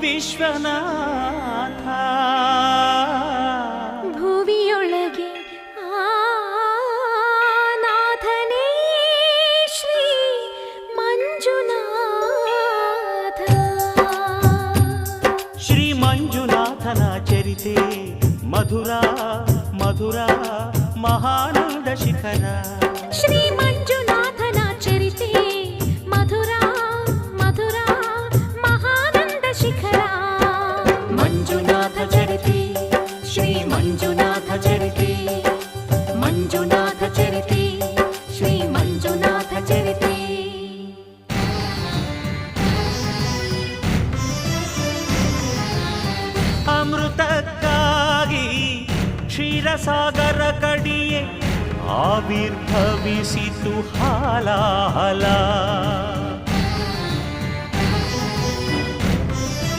ವಿಶ್ವನಾಥ ಭುವಿಯೊಳಗೆ ನಾಥನೇ ಶ್ರೀ ಮಂಜುನಾಥ. ಶ್ರೀ ಮಂಜುನಾಥನ ಚರಿತೆ ಮಧುರ ಮಧುರ ಮಹಾನಂದ ಶಿಖರ. ಶ್ರೀ ಮಂಜುನಾಥನ ಚರಿತೆ ಮಧುರ ಮಧುರ ಮಹಾನಂದ ಶಿಖರ. ಮಂಜುನಾಥ ಚರಿತೆ ಶ್ರೀ ಮಂಜುನಾಥ ಚರಿತೆ ಮಂಜುನಾಥ ಚರಿತೆ ಶ್ರೀ ಮಂಜುನಾಥ ಚರಿತೆ. ಅಮೃತಕ್ಕಾಗಿ ಕ್ಷೀರಸಾಗರ ಕಡಿಯೇ ಆವಿರ್ಭವಿಸಿತು ಹಾಲಾಹಲ.